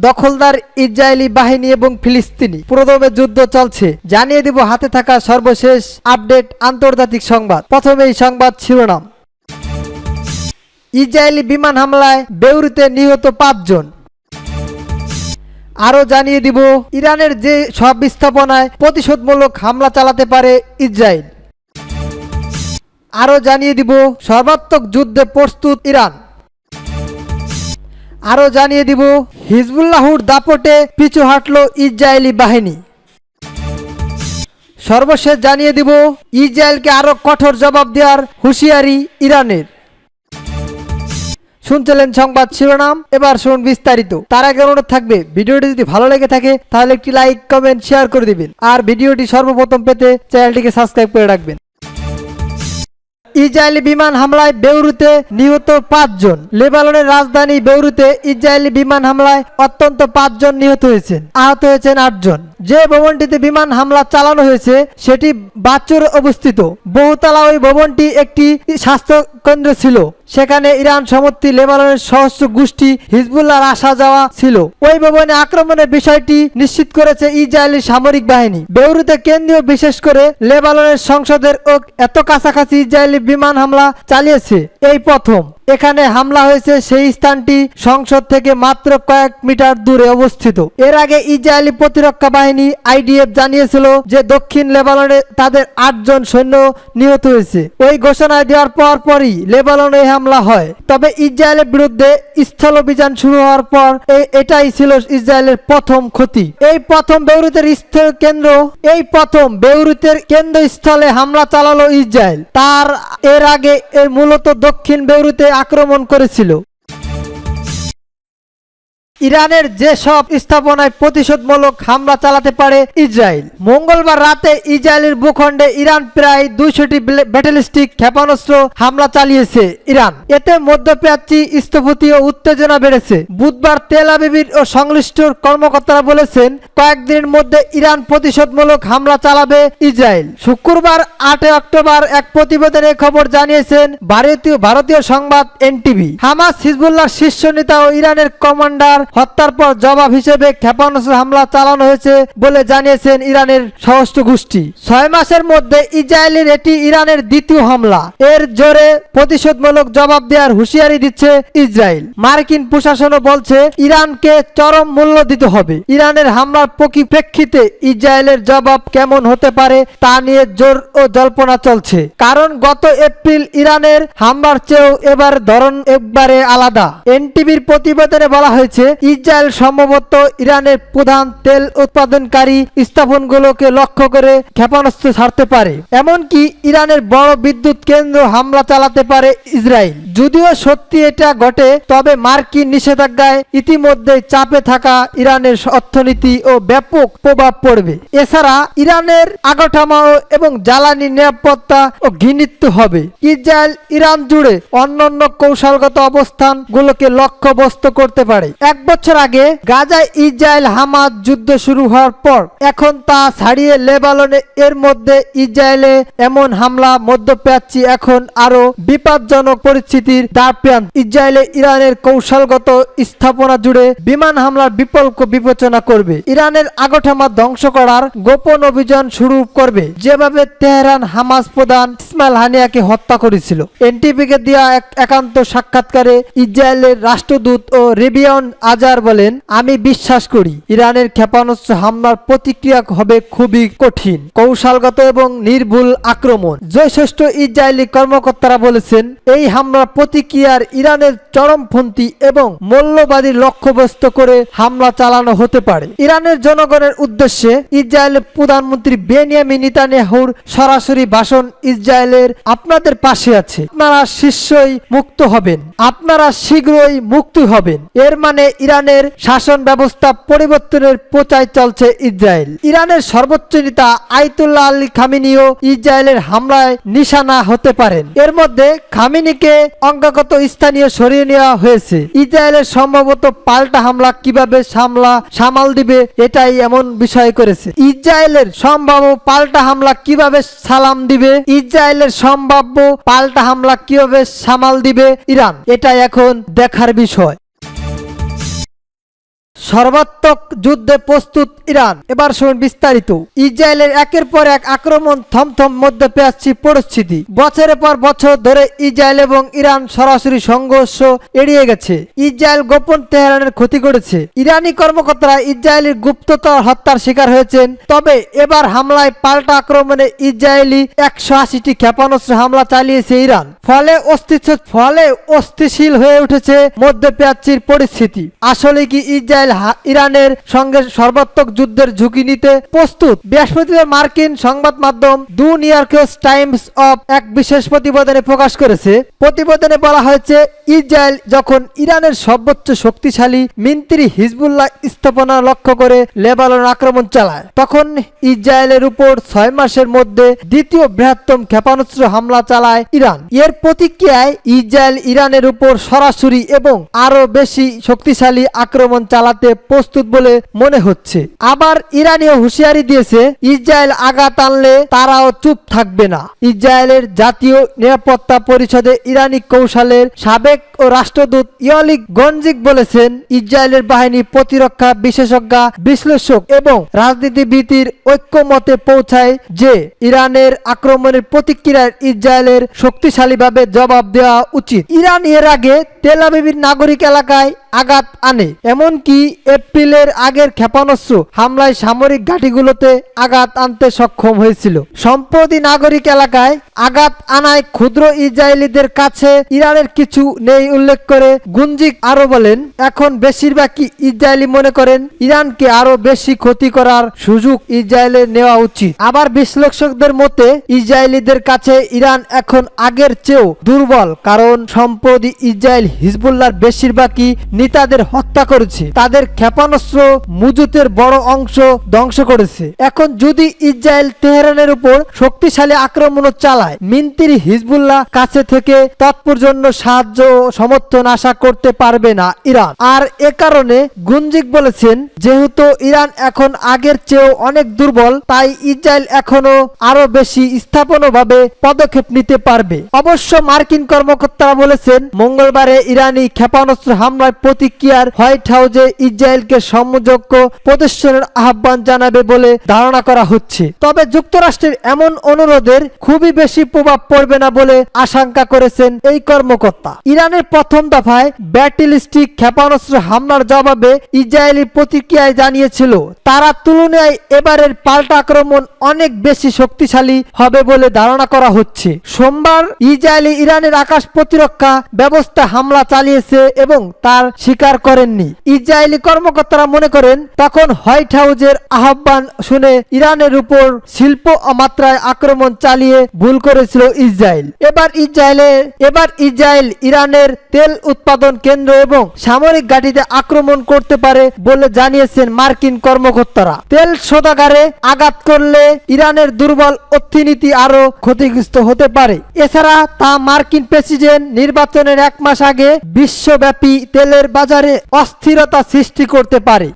দখলদার ইসরায়েলি বাহিনী এবং ফিলিস্তিনি পুরোদমে যুদ্ধ চলছে। জানিয়ে দিব হাতে থাকা সর্বশেষ আপডেট আন্তর্জাতিক সংবাদ। প্রথমে এই সংবাদ শিরোনাম। ইসরায়েলি বিমান হামলায় বেইরুতে নিহত 5 জন। আরও জানিয়ে দিব ইরানের যে সব স্থাপনায় প্রতিশোধমূলক হামলা চালাতে পারে ইসরায়েল। আরও জানিয়ে দিব সর্বাত্মক যুদ্ধে প্রস্তুত ইরান। আরও জানিয়ে দিব হিজবুল্লাহর দাপটে পিছু হাঁটল ইসরায়েলি বাহিনী। সর্বশেষ জানিয়ে দিব ইসরায়েলকে আরও কঠোর জবাব দেওয়ার হুঁশিয়ারি ইরানের। শুনছিলেন সংবাদ শিরোনাম, এবার শুনুন বিস্তারিত। তার আগে অনুরোধ থাকবে ভিডিওটি যদি ভালো লেগে থাকে তাহলে একটি লাইক, কমেন্ট, শেয়ার করে দিবেন। আর ভিডিওটি সর্বপ্রথম পেতে চ্যানেলটিকে সাবস্ক্রাইব করে রাখবেন। ইসরায়েলি বিমান হামলায় বেইরুতে নিহত 5 জন। লেবাননের রাজধানী বেইরুতে ইসরায়েলি বিমান হামলায় অন্তত 5 জন নিহত হয়েছেন, আহত হয়েছেন 8 জন। যে ভবনটিতে বিমান হামলা চালানো হয়েছে সেটি বাচ্চুর অবস্থিত। বহুতলা ওই ভবনটি একটি স্বাস্থ্য কেন্দ্র ছিল। সেখানে ইরান সমর্থিত লেবাননের সশস্ত্র গোষ্ঠী হিজবুল্লাহর আসা যাওয়া ছিল। ওই ভবনে আক্রমণের বিষয়টি নিশ্চিত করেছে ইসরায়েলি সামরিক বাহিনী। বেইরুতে কেন্দ্রীয় বিশেষ করে লেবাননের সংসদের এত কাছাকাছি ইসরায়েলি বিমান হামলা চালিয়েছে এই প্রথম। এখানে হামলা হয়েছে সেই স্থানটি সংসদ থেকে মাত্র কয়েক মিটার দূরে অবস্থিত। এর আগে ইসরায়েলি প্রতিরক্ষা বাহিনী IDF জানিয়েছিল যে দক্ষিণ লেবাননে তাদের 8 জন সৈন্য নিহত হয়েছে। ওই ঘোষণা দেওয়ার পরই লেবাননে হামলা হয়। তবে ইসরায়েলের বিরুদ্ধে স্থল অভিযান শুরু হওয়ার পর এটাই ছিল ইসরায়েলের প্রথম ক্ষতি। এই প্রথম বেইরুতের কেন্দ্রস্থলে হামলা চালালো ইসরায়েল। এর আগে মূলত দক্ষিণ বেইরুতে আক্রমণ করেছিল। ইরানের যে সব স্থাপনায় প্রতিশোধমূলক হামলা চালাতে পারে ইসরায়েল। মঙ্গলবার রাতে ইসরায়েলের ভূখণ্ডে ইরান প্রায় 200টি ব্যালিস্টিক ক্ষেপণাস্ত্র হামলা চালিয়েছে ইরান। এতে মধ্যপ্রাচ্যে স্থপতি ও উত্তেজনা বেড়েছে। বুধবার তেল আবিবের ও সংশ্লিষ্ট কর্মকর্তারা বলেছেন কয়েকদিনের মধ্যে ইরান প্রতিশোধমূলক হামলা চালাবে ইসরায়েল। শুক্রবার 8 অক্টোবর এক প্রতিবেদনে খবর জানিয়েছেন ভারতীয় সংবাদ NTV। হামাস, হিজবুল্লাহর শীর্ষ নেতা ও ইরানের কমান্ডার হত্যার পর জবাব হিসেবে ক্ষেপণাস্ত্র হামলা চালানো হয়েছে বলে জানিয়েছেন ইরানের সশস্ত্র গোষ্ঠী। 6 মাসের মধ্যে ইসরায়েলের এটি ইরানের দ্বিতীয় হামলা। এর জোরে প্রতিশোধমূলক জবাব দেওয়ার হুঁশিয়ারি দিচ্ছে ইসরায়েল। মার্কিন প্রশাসনও বলছে ইরানকে চরম মূল্য দিতে হবে। ইরানের হামলার পরিপ্রেক্ষিতে ইসরায়েলের জবাব কেমন হতে পারে তা নিয়ে জোর ও জল্পনা চলছে। কারণ গত এপ্রিল ইরানের হামলার চেয়েও এবার ধরন একবারে আলাদা। NTVর প্রতিবেদনে বলা হয়েছে ইসরায়েল সম্ভবত ইরানের প্রধান তেল উৎপাদনকারী স্থাপনগুলোকে লক্ষ্য করে ক্ষেপণাস্ত্র ছাড়তে পারে। এমনকি ইরানের বড় বিদ্যুৎ কেন্দ্র হামলা চালাতে পারে ইসরায়েল। যদিও সত্যি এটা ঘটে তবে মার্কিন নিষেধাজ্ঞায় ইতিমধ্যে চাপে থাকা ইরানের অর্থনীতি ও ব্যাপক প্রভাব পড়বে। এছাড়া ইরানের অবকাঠামো এবং জ্বালানি নিরাপত্তা ও ঘৃণিত হবে। ইসরায়েল ইরান জুড়ে অন্যান্য কৌশলগত অবস্থানগুলোকে লক্ষ্যবস্তু করতে পারে। 1 বছর আগে গাজায় ইসরায়েল হামাস যুদ্ধ শুরু হওয়ার পর এখন তা ছাড়িয়ে লেবাননে এর মধ্যে ইসরায়েলে এমন হামলা মধ্যপ্রাচ্যে এখন আরো বিপজ্জনক পরিস্থিতির দ্বারপ্রান্তে। ইসরায়েলে ইরানের কৌশলগত স্থাপনা জুড়ে বিমান হামলার বিকল্প বিবেচনা করবে। ইরানের অবকাঠামো ধ্বংস করার গোপন অভিযান শুরু করবে, যেভাবে তেহরান হামাস প্রধান ইসমাইল হানিয়াকে হত্যা করেছিল। NTVকে দেওয়া এক একান্ত সাক্ষাৎকারে ইসরায়েলের রাষ্ট্রদূত ও রেবিয়ন আজার বলেন, আমি বিশ্বাস করি ইরানের ক্ষেপণাস্ত্র হামলার প্রতিক্রিয়া হবে খুবই কঠিন, কৌশলগত এবং নির্ভুল আক্রমণ। জ্যেষ্ঠ ইসরায়েলি কর্মকর্তারা বলেছেন এই হামলার প্রতিক্রিয়ার ইরানের চরমপন্থী এবং মৌলবাদী লক্ষ্যবস্তু করে হামলা চালানো হতে পারে। ইরানের জনগণের উদ্দেশ্যে ইসরায়েলের প্রধানমন্ত্রী বেনিয়ামিন নেতানিয়াহুর সরাসরি ভাষণ ইসরায়েলের আপনাদের পাশে আছে, আপনারা শীঘ্রই মুক্ত হবেন। এর মানে ইরানের শাসন ব্যবস্থা পরিবর্তনের প্রচার চলছে ইসরায়েল। ইরানের সর্বোচ্চ নেতা আয়াতুল্লাহ আলী খামেনিও ইসরায়েলের হামলায় নিশানা হতে পারেন। এর মধ্যে খামেনিকে অজ্ঞাত স্থানীয় সরিয়ে নেওয়া হয়েছে। ইসরায়েলের সম্ভবত পাল্টা হামলা কিভাবে সামাল দিবে এটাই এমন বিষয় করেছে। ইসরায়েলের সম্ভাব্য পাল্টা হামলা কিভাবে সামাল দিবে ইরান, এটা এখন দেখার বিষয়। সর্বাত্মক যুদ্ধে প্রস্তুত ইরান। এবার শুনুন বিস্তারিত। ইসরায়েলের একের পর এক আক্রমণ থমথম মধ্যপ্রাচ্য পরিস্থিতি। বছরের পর বছর ধরে ইসরায়েল এবং ইরান সরাসরি সংঘর্ষ এড়িয়ে গেছে। ইসরায়েল গোপন তেহরানের ক্ষতি করেছে। ইরানি কর্মকর্তারা ইসরায়েলের গুপ্তচর হত্যার শিকার হয়েছেন। তবে এবার হামলায় পাল্টা আক্রমণে ইসরায়েলি 180টি ক্ষেপণাস্ত্র হামলা চালিয়েছে ইরান। ফলে অস্থিতিশীল হয়ে উঠেছে মধ্যপ্রাচ্যের পরিস্থিতি। আসলে কি ইসরায়েল ইরানের সঙ্গে সর্বাত্মক যুদ্ধের ঝুঁকি নিতে প্রস্তুত? বৃহস্পতিবার মার্কিন সংবাদ মাধ্যম the new York Times of এক বিশেষ প্রতিবেদনে প্রকাশ করেছে। প্রতিবেদনে বলা হয়েছে, ইসরায়েল যখন ইরানের সর্বোচ্চ শক্তিশালী মিন্ত্রি হিজবুল্লাহ স্থাপনা লক্ষ্য করে লেবানন আক্রমণ চালায়, তখন ইসরায়েলের উপর 6 মাসের মধ্যে দ্বিতীয় বৃহত্তম ক্ষেপণাস্ত্র হামলা চালায় ইরান। এর প্রতিক্রিয়ায় ইসরায়েল ইরানের উপর সরাসরি এবং আরো বেশি শক্তিশালী আক্রমণ চালাতে প্রস্তুত বলে মনে হচ্ছে। আবার ইরানিও হুঁশিয়ারি দিয়েছে, ইসরায়েল আঘাত আনলে তারাও চুপ থাকবে না। ইসরায়েলের জাতীয় নিরাপত্তা পরিষদে ইরানি কৌশলের সাবেক ও রাষ্ট্রদূত ইয়লিক গঞ্জিক বলেছেন, ইসরায়েলের বাহিনী প্রতিরক্ষা বিশেষজ্ঞ, বিশ্লেষক এবং রাজনীতিবিদের ঐক্যমতে পৌঁছায় যে ইরানের আক্রমণের প্রতিক্রিয়ায় ইসরায়েলের শক্তিশালীভাবে জবাব দেওয়া উচিত। ইরান এর আগে তেল আবিবের নাগরিক এলাকায় আঘাত আনে, এমনকি এপ্রিলের আগের ক্ষেপণাস্ত্র হামলায় সামরিক ঘাঁটিগুলোতে আঘাত আনতে সক্ষম হয়েছিল। সম্প্রতি নাগরিক এলাকায় আঘাত আনায় ক্ষুদ্র ইসরায়েলিদের কাছে ইরানের কিছু নেই উল্লেখ করে গুঞ্জিক আরো বলেন, এখন বেশিরভাগই ইসরায়েলি মনে করেন ইরানকে আরো বেশি ক্ষতি করার সুযোগ ইসরায়েলের নেওয়া উচিত। আবার বিশ্লেষকদের মতে ইসরায়েলিদের কাছে ইরান এখন আগের চেয়েও দুর্বল, কারণ সম্প্রতি ইসরায়েল হিজবুল্লাহর বেশিরভাগই নেতাদের হত্যা করেছে, তাদের ক্ষেপণাস্ত্র মজুতের বড় অংশ ধ্বংস করেছে। এখন যদি ইসরায়েল তেহরানের উপর শক্তিশালী আক্রমণ চালায়, মিন্ত্রি হিজবুল্লাহ কাছে থেকে তৎপরজন্য সাহায্য ও সমর্থন আশা করতে পারবে না ইরান। আর এ কারণে গুঞ্জিক বলেছেন, যেহেতু ইরান এখন আগের চেয়েও অনেক দুর্বল, তাই ইসরায়েল এখনো আরো বেশি স্থাপনভাবে পদক্ষেপ নিতে পারবে। অবশ্য মার্কিন কর্মকর্তারা বলেছেন, মঙ্গলবারে ইরানি ক্ষেপণাস্ত্র হামলায় প্রতিক্রিয়ার হোয়াইট হাউসে ইসরায়েলকে সমযোগ্য প্রদর্শনের আহ্বান জানাবে বলে ধারণা করা হচ্ছে। তবে যুক্তরাষ্ট্রের এমন অনুরোধের খুবই বেশি প্রভাব পড়বে না বলে আশঙ্কা করেছেন এই কর্মকর্তা। ইরানের প্রথম দফায় ব্যালিস্টিক ক্ষেপণাস্ত্র হামলার জবাবে ইসরায়েলি প্রতিক্রিয়ায় জানিয়েছিল, তারা তুলনায় এবারের পাল্টা আক্রমণ অনেক বেশি শক্তিশালী হবে বলে ধারণা করা হচ্ছে। সোমবার ইসরায়েলি ইরানের আকাশ প্রতিরক্ষা ব্যবস্থা হামলা চালিয়েছে এবং তার স্বীকার করেননি। ইসরায়েলি কর্মকর্তারা মনে করেন, তখন হোয়াইট হাউসের আহ্বান শুনে ইরানের উপর শিল্প মাত্রায় আক্রমণ চালিয়ে ভুল করেছিল ইসরায়েল। এবার ইসরায়েল ইরানের তেল উৎপাদন কেন্দ্র এবং সামরিক ঘাঁটিতে আক্রমণ করতে পারে বলে জানিয়েছেন মার্কিন কর্মকর্তারা। তেল শোধাগারে আঘাত করলে ইরানের দুর্বল অর্থনীতি আরো ক্ষতিগ্রস্ত হতে পারে। এছাড়া তা মার্কিন প্রেসিডেন্ট নির্বাচনের 1 মাস আগে বিশ্বব্যাপী তেলের বাজারে অস্থিরতা সৃষ্টি করতে পারে।